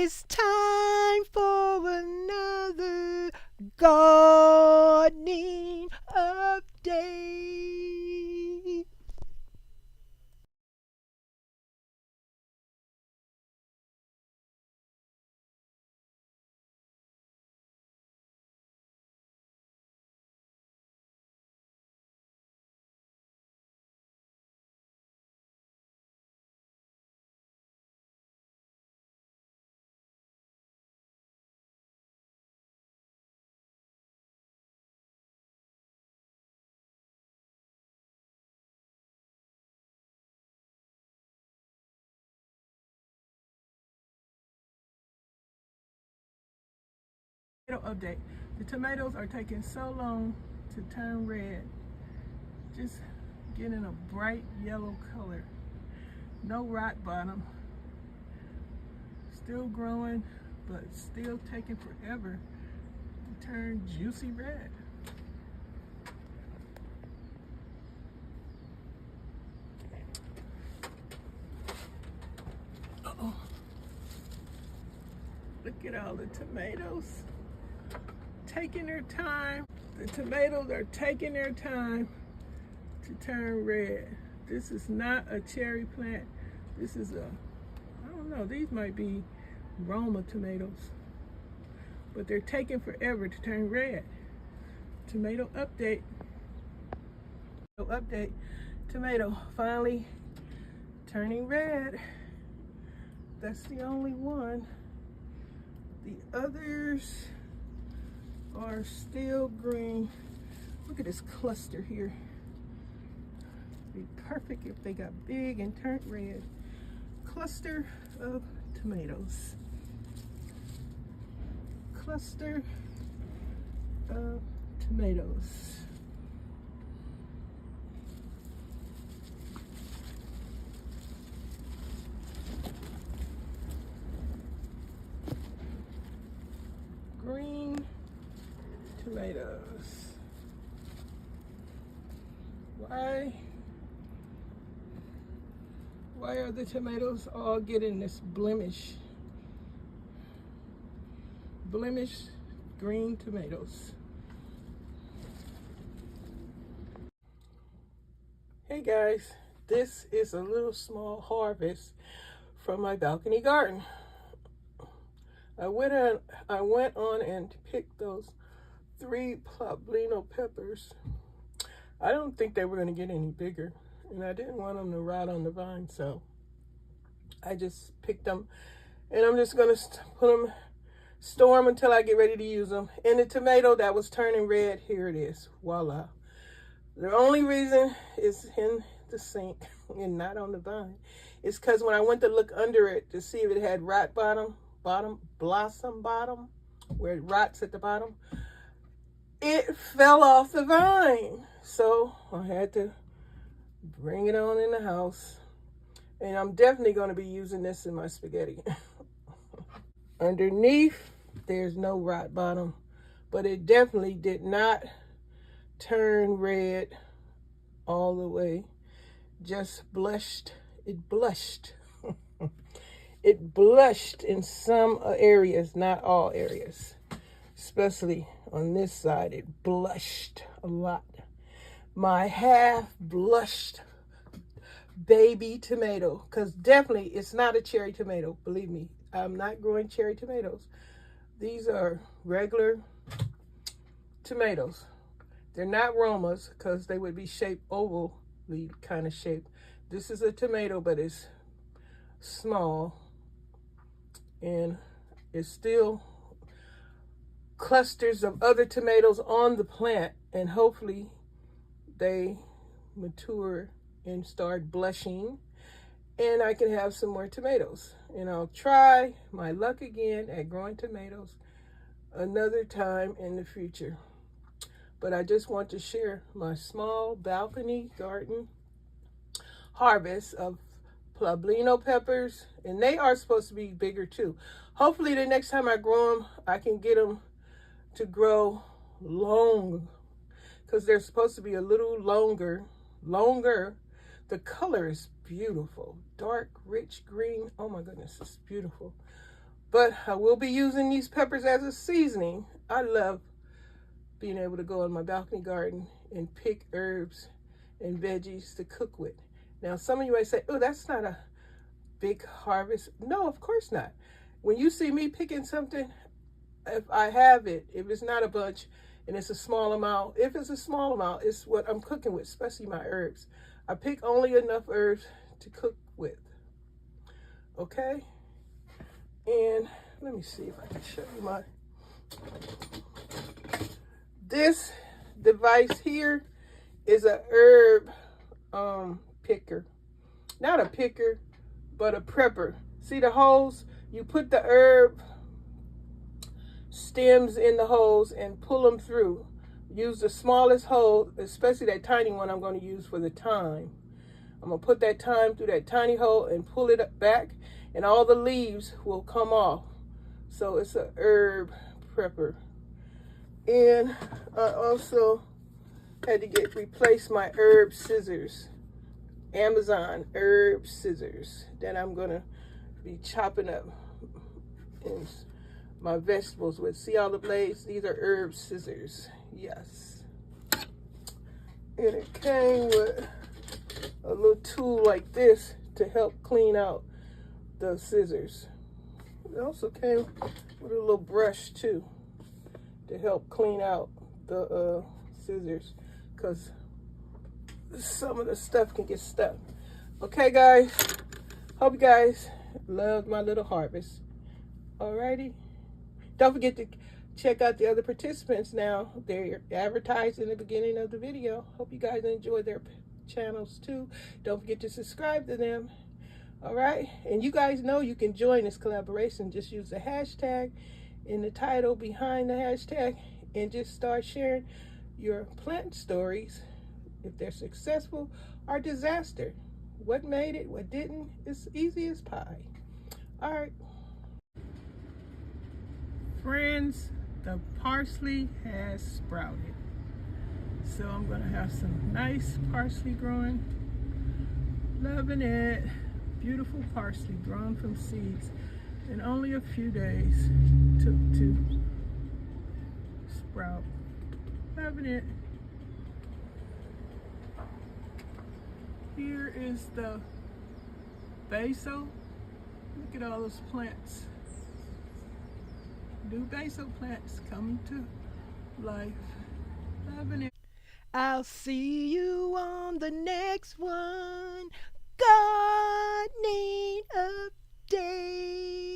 It's time for another gardening update. Update. The tomatoes are taking so long to turn red. Just getting a bright yellow color. No rot bottom. Still growing, but still taking forever to turn juicy red. Uh-oh. Look at all the tomatoes. Taking their time. The tomatoes are taking their time to turn red. This is not a cherry plant. This is I don't know, these might be Roma tomatoes, but they're taking forever to turn red. Tomato update. Tomato finally turning red. That's the only one. The others are still green. Look at this cluster here. Be perfect if they got big and turned red. Cluster of tomatoes. Cluster of tomatoes. Green tomatoes. Why are the tomatoes all getting this blemish green tomatoes? Hey guys, this is a little small harvest from my balcony garden. I went on and picked those 3 poblano peppers. I don't think they were going to get any bigger, and I didn't want them to rot on the vine, so I just picked them, and I'm just going to store them until I get ready to use them. And the tomato that was turning red, here it is. Voila. The only reason it's in the sink and not on the vine is because when I went to look under it to see if it had rot blossom bottom, where it rots at the bottom, it fell off the vine. So I had to bring it on in the house. And I'm definitely going to be using this in my spaghetti. Underneath, there's no rot bottom, but it definitely did not turn red all the way. Just blushed. It blushed. It blushed in some areas, not all areas. Especially on this side, it blushed a lot. My half blushed baby tomato, because definitely it's not a cherry tomato. Believe me, I'm not growing cherry tomatoes. These are regular tomatoes. They're not Romas because they would be shaped ovally kind of shaped. This is a tomato, but it's small, and it's still clusters of other tomatoes on the plant, and hopefully they mature and start blushing, and I can have some more tomatoes. And I'll try my luck again at growing tomatoes another time in the future. But I just want to share my small balcony garden harvest of poblano peppers, and they are supposed to be bigger too. Hopefully the next time I grow them, I can get them to grow long, because they're supposed to be a little longer. The color is beautiful, dark, rich green. Oh my goodness, it's beautiful. But I will be using these peppers as a seasoning. I love being able to go in my balcony garden and pick herbs and veggies to cook with. Now, some of you might say, oh, that's not a big harvest. No, of course not. When you see me picking something, if I have it, if it's not a bunch and it's a small amount, if it's a small amount, it's what I'm cooking with, especially my herbs. I pick only enough herbs to cook with. Okay? And let me see if I can show you my... This device here is a herb picker. Not a picker, but a prepper. See the holes? You put the herb stems in the holes and pull them through. Use the smallest hole, especially that tiny one I'm going to use for the thyme. I'm going to put that thyme through that tiny hole and pull it back, and all the leaves will come off. So it's a herb prepper. And I also had to replace my herb scissors. Amazon herb scissors that I'm going to be chopping up in my vegetables with. See all the blades? These are herb scissors. Yes. And it came with a little tool like this to help clean out the scissors. It also came with a little brush too to help clean out the scissors, because some of the stuff can get stuck. Okay, guys. Hope you guys loved my little harvest. Alrighty. Don't forget to check out the other participants now. They're advertised in the beginning of the video. Hope you guys enjoy their channels too. Don't forget to subscribe to them. Alright? And you guys know you can join this collaboration. Just use the hashtag in the title behind the hashtag and just start sharing your plant stories. If they're successful or disaster. What made it, what didn't, it's easy as pie. All right. Friends, the parsley has sprouted. So I'm gonna have some nice parsley growing. Loving it. Beautiful parsley grown from seeds. And only a few days took to sprout. Loving it. Here is the basil. Look at all those plants. New basil plants coming to life. Loving it. I'll see you on the next one. Gardening update.